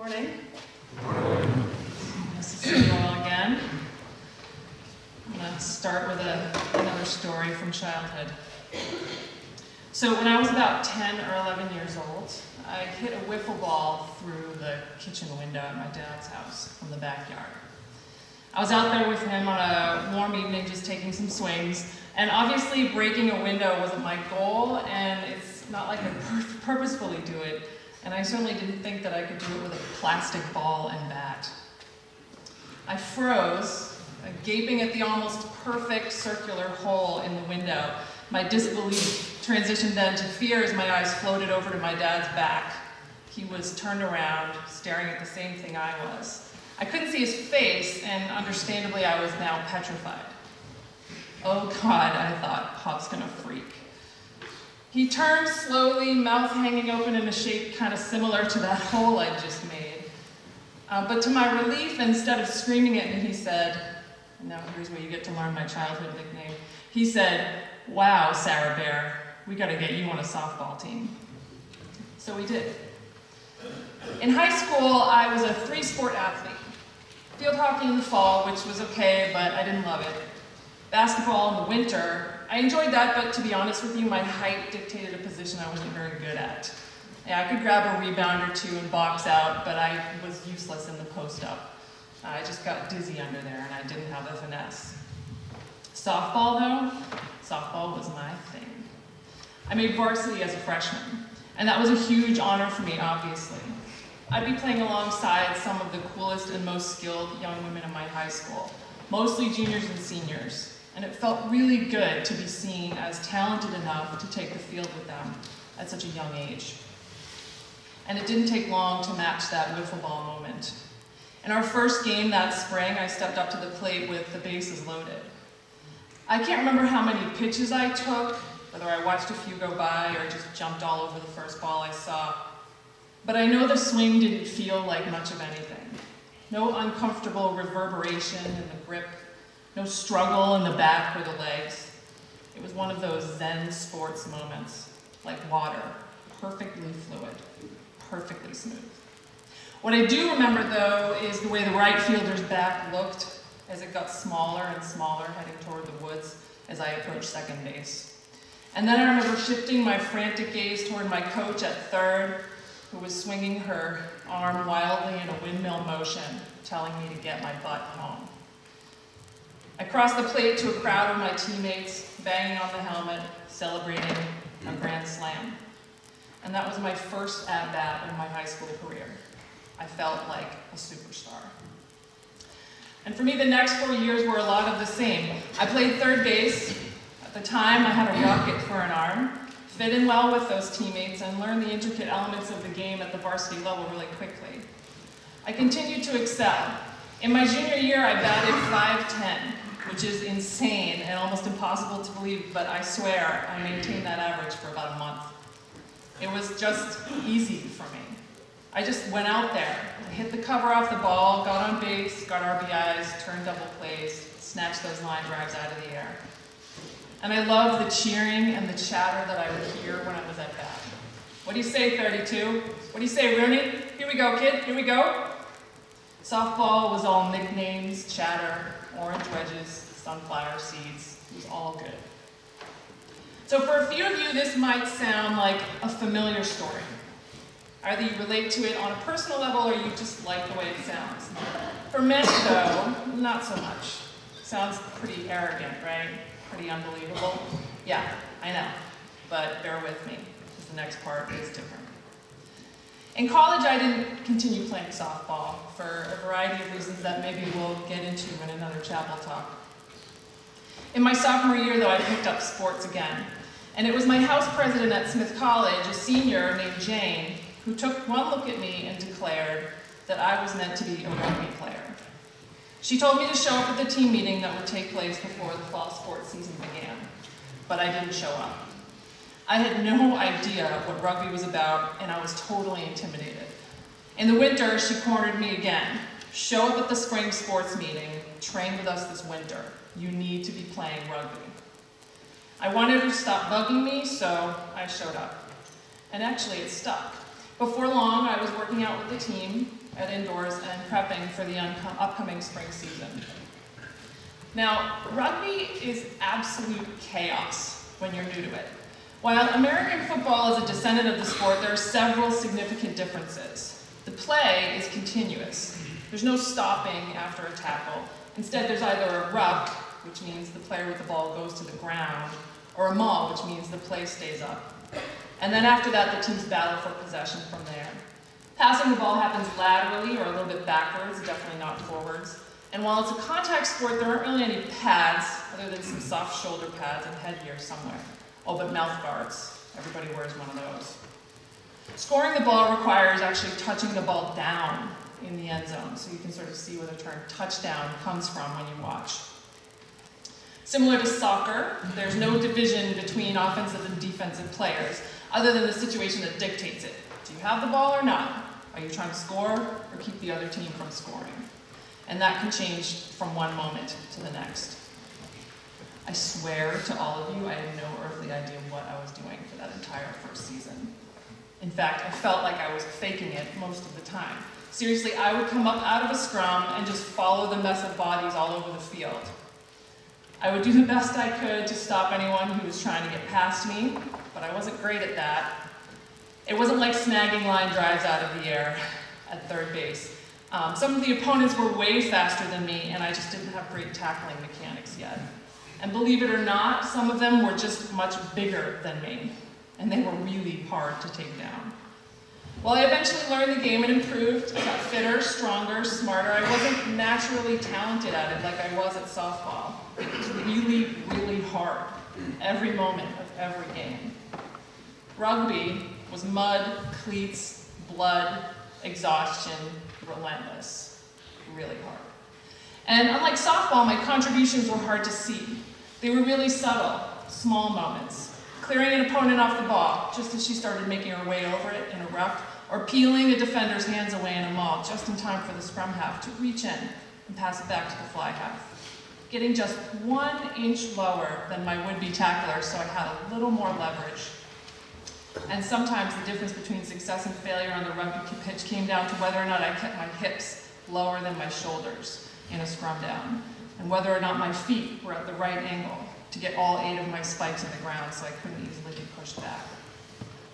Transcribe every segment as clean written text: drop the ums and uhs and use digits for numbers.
Morning. Nice to see you all again. I'm going to start with another story from childhood. So when I was about 10 or 11 years old, I hit a wiffle ball through the kitchen window at my dad's house from the backyard. I was out there with him on a warm evening just taking some swings, and obviously breaking a window wasn't my goal, and it's not like I purposefully do it, and I certainly didn't think that I could do it with a plastic ball and bat. I froze, gaping at the almost perfect circular hole in the window. My disbelief transitioned then to fear as my eyes floated over to my dad's back. He was turned around, staring at the same thing I was. I couldn't see his face, and understandably I was now petrified. Oh God, I thought, Pop's gonna freak. He turned slowly, mouth hanging open in a shape kind of similar to that hole I'd just made. But to my relief, instead of screaming at me, he said, now here's where you get to learn my childhood nickname. He said, "Wow, Sarah Bear, we gotta get you on a softball team." So we did. In high school, I was a three-sport athlete. Field hockey in the fall, which was okay, but I didn't love it. Basketball in the winter, I enjoyed that, but to be honest with you, my height dictated a position I wasn't very good at. Yeah, I could grab a rebound or two and box out, but I was useless in the post-up. I just got dizzy under there, and I didn't have the finesse. Softball, though, softball was my thing. I made varsity as a freshman, and that was a huge honor for me, obviously. I'd be playing alongside some of the coolest and most skilled young women in my high school, mostly juniors and seniors, and it felt really good to be seen as talented enough to take the field with them at such a young age. And it didn't take long to match that wiffle ball moment. In our first game that spring, I stepped up to the plate with the bases loaded. I can't remember how many pitches I took, whether I watched a few go by or just jumped all over the first ball I saw. But I know the swing didn't feel like much of anything. No uncomfortable reverberation in the grip, no struggle in the back or the legs. It was one of those Zen sports moments, like water, perfectly fluid, perfectly smooth. What I do remember, though, is the way the right fielder's back looked as it got smaller and smaller, heading toward the woods as I approached second base. And then I remember shifting my frantic gaze toward my coach at third, who was swinging her arm wildly in a windmill motion, telling me to get my butt home. I crossed the plate to a crowd of my teammates, banging on the helmet, celebrating a grand slam. And that was my first at-bat in my high school career. I felt like a superstar. And for me, the next 4 years were a lot of the same. I played third base. At the time, I had a rocket for an arm, fit in well with those teammates, and learned the intricate elements of the game at the varsity level really quickly. I continued to excel. In my junior year, I batted .510, which is insane and almost impossible to believe, but I swear I maintained that average for about a month. It was just easy for me. I just went out there, I hit the cover off the ball, got on base, got RBIs, turned double plays, snatched those line drives out of the air. And I loved the cheering and the chatter that I would hear when I was at bat. What do you say, 32? What do you say, Rooney? Here we go, kid, here we go. Softball was all nicknames, chatter, orange wedges, sunflower seeds. It was all good. So for a few of you, this might sound like a familiar story. Either you relate to it on a personal level or you just like the way it sounds. For many, though, not so much. Sounds pretty arrogant, right? Pretty unbelievable. Yeah, I know, but bear with me, because the next part is different. In college, I didn't continue playing softball for a variety of reasons that maybe we'll get into in another chapel talk. In my sophomore year, though, I picked up sports again, and it was my house president at Smith College, a senior named Jane, who took one look at me and declared that I was meant to be a rugby player. She told me to show up at the team meeting that would take place before the fall sports season began, but I didn't show up. I had no idea what rugby was about, and I was totally intimidated. In the winter, she cornered me again. Show up at the spring sports meeting, train with us this winter. You need to be playing rugby. I wanted her to stop bugging me, so I showed up. And actually, it stuck. Before long, I was working out with the team, at indoors and prepping for the upcoming spring season. Now, rugby is absolute chaos when you're new to it. While American football is a descendant of the sport, there are several significant differences. The play is continuous. There's no stopping after a tackle. Instead, there's either a ruck, which means the player with the ball goes to the ground, or a maul, which means the play stays up. And then after that, the teams battle for possession from there. Passing the ball happens laterally or a little bit backwards, definitely not forwards. And while it's a contact sport, there aren't really any pads, other than some soft shoulder pads and headgear somewhere. Oh, but mouth guards. Everybody wears one of those. Scoring the ball requires actually touching the ball down in the end zone, so you can sort of see where the term touchdown comes from when you watch. Similar to soccer, there's no division between offensive and defensive players, other than the situation that dictates it. Do you have the ball or not? Are you trying to score or keep the other team from scoring? And that can change from one moment to the next. I swear to all of you, I had no earthly idea what I was doing for that entire first season. In fact, I felt like I was faking it most of the time. Seriously, I would come up out of a scrum and just follow the mess of bodies all over the field. I would do the best I could to stop anyone who was trying to get past me, but I wasn't great at that. It wasn't like snagging line drives out of the air at third base. Some of the opponents were way faster than me, and I just didn't have great tackling mechanics yet. And believe it or not, some of them were just much bigger than me, and they were really hard to take down. While I eventually learned the game and improved, I got fitter, stronger, smarter, I wasn't naturally talented at it like I was at softball. It was really, really hard, every moment of every game. Rugby was mud, cleats, blood, exhaustion, relentless, really hard. And unlike softball, my contributions were hard to see. They were really subtle, small moments. Clearing an opponent off the ball, just as she started making her way over it in a ruck, or peeling a defender's hands away in a maul, just in time for the scrum half to reach in and pass it back to the fly half. Getting just 1 inch lower than my would-be tackler, so I had a little more leverage. And sometimes the difference between success and failure on the rugby pitch came down to whether or not I kept my hips lower than my shoulders in a scrum down, and whether or not my feet were at the right angle to get all 8 of my spikes in the ground so I couldn't easily be pushed back.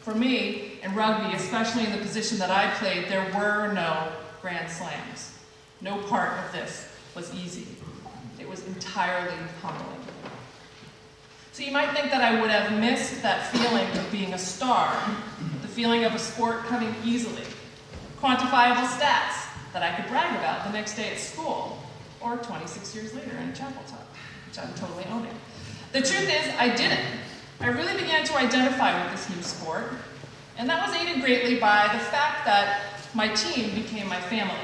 For me, in rugby, especially in the position that I played, there were no grand slams. No part of this was easy. It was entirely humbling. So you might think that I would have missed that feeling of being a star, the feeling of a sport coming easily, quantifiable stats that I could brag about the next day at school, or 26 years later in chapel talk, which I'm totally owning. The truth is, I didn't. I really began to identify with this new sport, and that was aided greatly by the fact that my team became my family.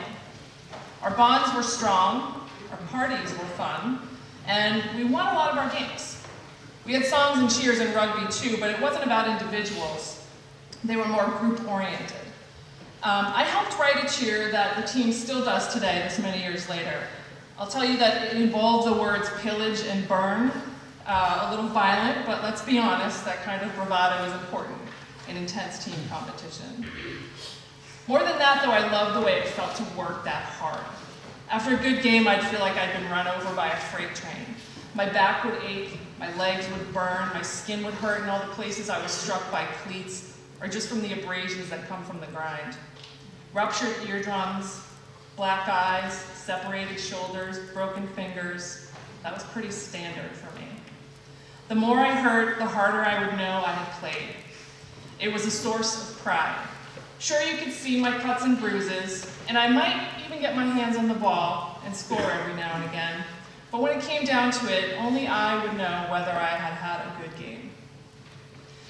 Our bonds were strong, our parties were fun, and we won a lot of our games. We had songs and cheers in rugby too, but it wasn't about individuals. They were more group-oriented. I helped write a cheer that the team still does today, this many years later. I'll tell you that it involved the words pillage and burn, a little violent, but let's be honest, that kind of bravado is important in intense team competition. More than that, though, I loved the way it felt to work that hard. After a good game, I'd feel like I'd been run over by a freight train. My back would ache, my legs would burn, my skin would hurt in all the places I was struck by cleats, or just from the abrasions that come from the grind. Ruptured eardrums, black eyes, separated shoulders, broken fingers. That was pretty standard for me. The more I hurt, the harder I would know I had played. It was a source of pride. Sure, you could see my cuts and bruises, and I might even get my hands on the ball and score every now and again. But when it came down to it, only I would know whether I had had a good game.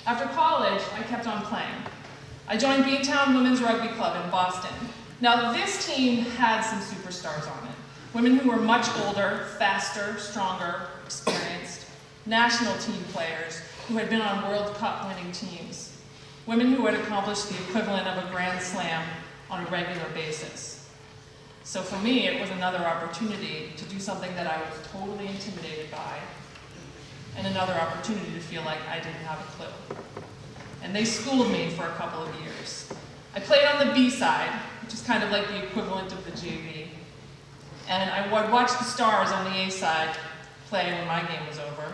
After college, I kept on playing. I joined Beantown Women's Rugby Club in Boston. Now, this team had some superstars on it. Women who were much older, faster, stronger, experienced. National team players who had been on World Cup winning teams. Women who had accomplished the equivalent of a Grand Slam on a regular basis. So for me, it was another opportunity to do something that I was totally intimidated by, and another opportunity to feel like I didn't have a clue. And they schooled me for a couple of years. I played on the B side, which is kind of like the equivalent of the JV. And I would watch the stars on the A side play when my game was over.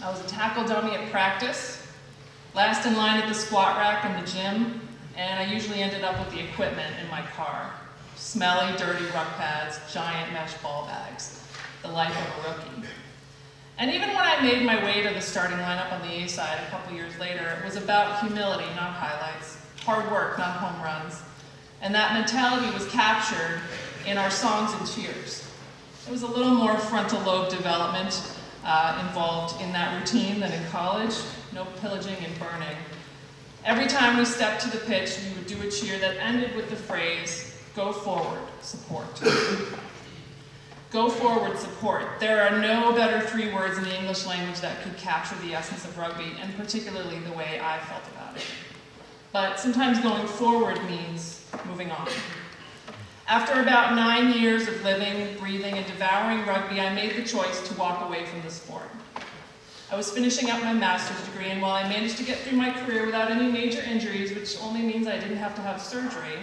I was a tackle dummy at practice, last in line at the squat rack in the gym, and I usually ended up with the equipment in my car. Smelly, dirty ruck pads, giant mesh ball bags. The life of a rookie. And even when I made my way to the starting lineup on the A side a couple years later, it was about humility, not highlights. Hard work, not home runs. And that mentality was captured in our songs and cheers. There was a little more frontal lobe development involved in that routine than in college. No pillaging and burning. Every time we stepped to the pitch, we would do a cheer that ended with the phrase, "Go forward, support." Go forward, support. There are no better 3 words in the English language that could capture the essence of rugby, and particularly the way I felt about it. But sometimes going forward means moving on. After about 9 years of living, breathing, and devouring rugby, I made the choice to walk away from the sport. I was finishing up my master's degree, and while I managed to get through my career without any major injuries, which only means I didn't have to have surgery,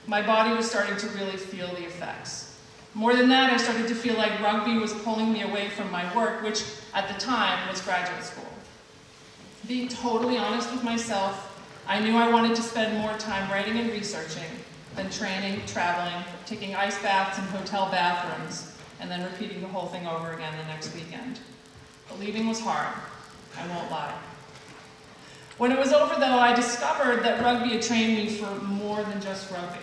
my body was starting to really feel the effects. More than that, I started to feel like rugby was pulling me away from my work, which at the time was graduate school. Being totally honest with myself, I knew I wanted to spend more time writing and researching than training, traveling, taking ice baths in hotel bathrooms, and then repeating the whole thing over again the next weekend. But leaving was hard, I won't lie. When it was over, though, I discovered that rugby had trained me for more than just rugby.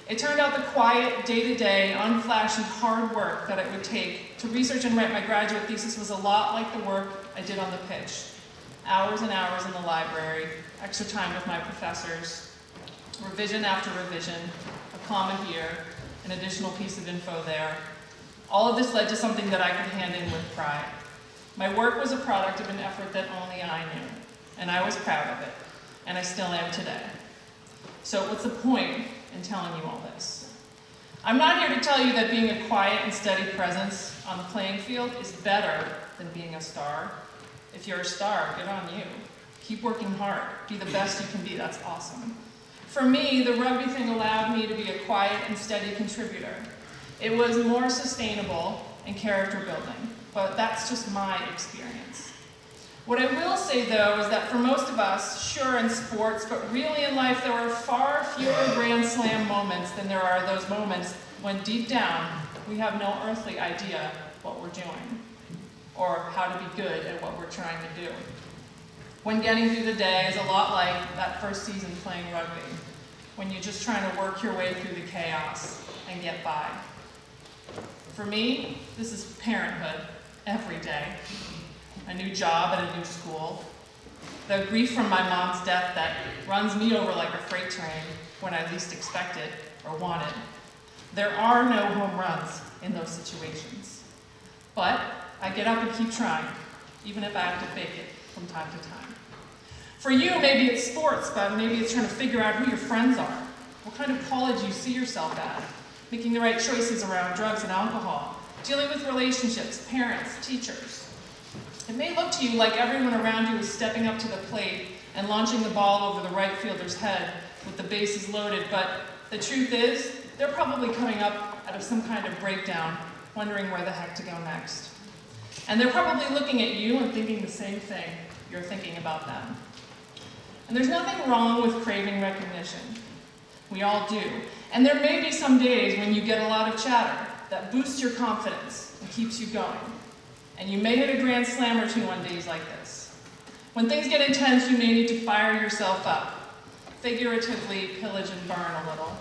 It turned out the quiet, day-to-day, unflashy, hard work that it would take to research and write my graduate thesis was a lot like the work I did on the pitch. Hours and hours in the library, extra time with my professors, revision after revision, a comma here, an additional piece of info there. All of this led to something that I could hand in with pride. My work was a product of an effort that only I knew, and I was proud of it, and I still am today. So what's the point in telling you all this? I'm not here to tell you that being a quiet and steady presence on the playing field is better than being a star. If you're a star, good on you. Keep working hard. Be the best you can be. That's awesome. For me, the rugby thing allowed me to be a quiet and steady contributor. It was more sustainable and character building, but that's just my experience. What I will say, though, is that for most of us, sure in sports, but really in life, there are far fewer Grand Slam moments than there are those moments when deep down we have no earthly idea what we're doing or how to be good at what we're trying to do. When getting through the day is a lot like that first season playing rugby, when you're just trying to work your way through the chaos and get by. For me, this is parenthood every day. A new job at a new school, the grief from my mom's death that runs me over like a freight train when I least expect it or want it. There are no home runs in those situations. But I get up and keep trying, even if I have to fake it from time to time. For you, maybe it's sports, but maybe it's trying to figure out who your friends are, what kind of college you see yourself at, making the right choices around drugs and alcohol, dealing with relationships, parents, teachers. It may look to you like everyone around you is stepping up to the plate and launching the ball over the right fielder's head with the bases loaded, but the truth is, they're probably coming up out of some kind of breakdown, wondering where the heck to go next. And they're probably looking at you and thinking the same thing you're thinking about them. And there's nothing wrong with craving recognition. We all do. And there may be some days when you get a lot of chatter that boosts your confidence and keeps you going. And you may hit a grand slam or two on days like this. When things get intense, you may need to fire yourself up, figuratively pillage and burn a little.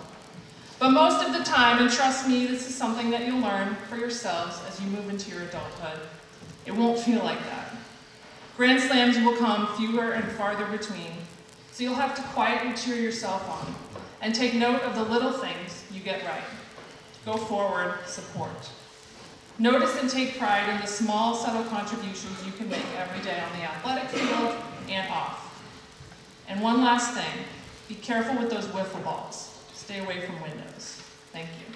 But most of the time, and trust me, this is something that you'll learn for yourselves as you move into your adulthood, it won't feel like that. Grand slams will come fewer and farther between, so you'll have to quietly cheer yourself on and take note of the little things you get right. Go forward, support. Notice and take pride in the small, subtle contributions you can make every day on the athletic field and off. And one last thing, be careful with those wiffle balls. Stay away from windows. Thank you.